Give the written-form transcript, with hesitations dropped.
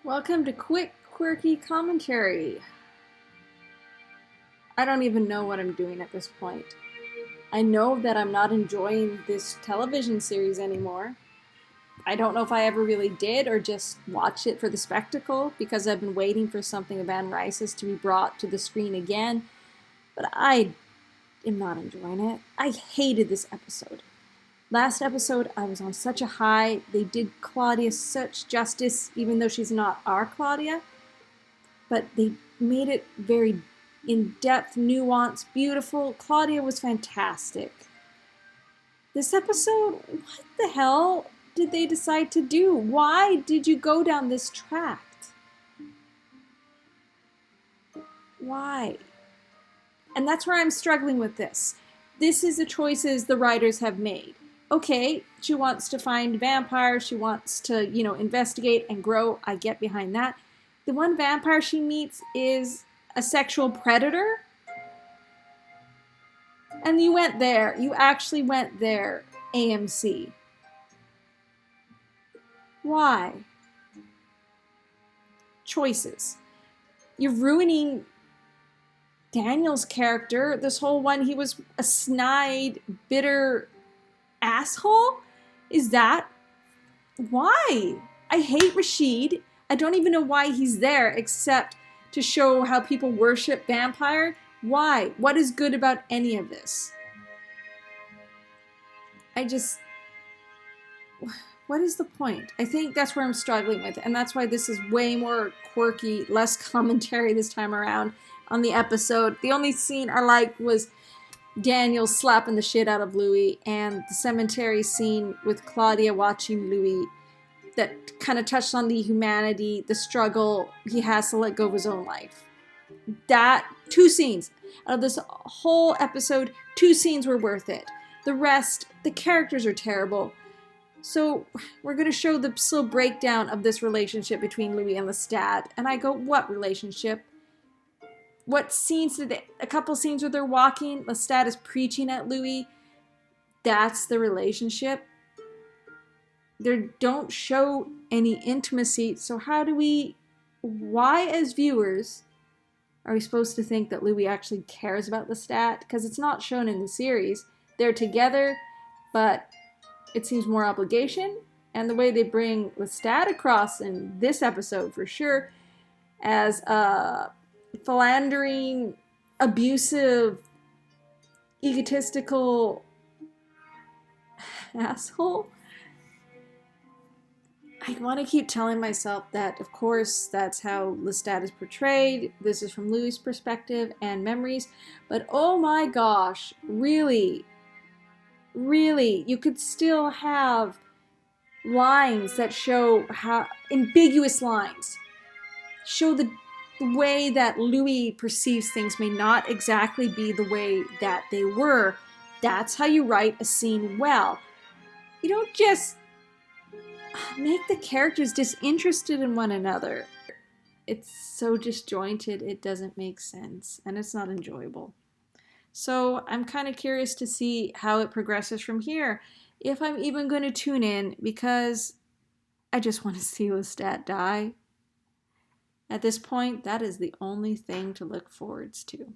Welcome to Quick Quirky Commentary. I don't even know what I'm doing at this point. I know that I'm not enjoying this television series anymore. I don't know if I ever really did or just watched it for the spectacle because I've been waiting for something of Anne Rice's to be brought to the screen again, but I am not enjoying it. I hated this episode. Last episode, I was on such a high. They did Claudia such justice, even though she's not our Claudia. But they made it very in-depth, nuanced, beautiful. Claudia was fantastic. This episode, what the hell did they decide to do? Why did you go down this track? Why? And that's where I'm struggling with this. This is the choices the writers have made. Okay, she wants to find vampires, she wants to, investigate and grow. I get behind that. The one vampire she meets is a sexual predator. And you went there. You actually went there, AMC. Why? Choices. You're ruining Daniel's character. This whole one, he was a snide, bitter asshole? Is that why? I hate Rashid. I don't even know why he's there except to show how people worship vampire. Why? What is good about any of this? What is the point? I think that's where I'm struggling with, and that's why this is way more quirky, less commentary this time around on the episode. The only scene I liked was Daniel slapping the shit out of Louis, and the cemetery scene with Claudia watching Louis that kind of touched on the humanity, the struggle he has to let go of his own life. That, 2 scenes. Out of this whole episode, 2 scenes were worth it. The rest, the characters are terrible. So we're going to show the slow breakdown of this relationship between Louis and Lestat. And I go, what relationship? What scenes did they... A couple scenes where they're walking, Lestat is preaching at Louis. That's the relationship. They don't show any intimacy. So how do we... Why, as viewers, are we supposed to think that Louis actually cares about Lestat? Because it's not shown in the series. They're together, but it seems more obligation. And the way they bring Lestat across in this episode, for sure, as a philandering, abusive, egotistical asshole. I want to keep telling myself that, of course, that's how Lestat is portrayed. This is from Louis' perspective and memories. But oh my gosh, really, you could still have lines that show how, ambiguous lines, show the way that Louis perceives things may not exactly be the way that they were. That's how you write a scene well. You don't just make the characters disinterested in one another. It's so disjointed, it doesn't make sense, and it's not enjoyable. So I'm kind of curious to see how it progresses from here, if I'm even going to tune in, because I just want to see Lestat die. At this point, that is the only thing to look forward to.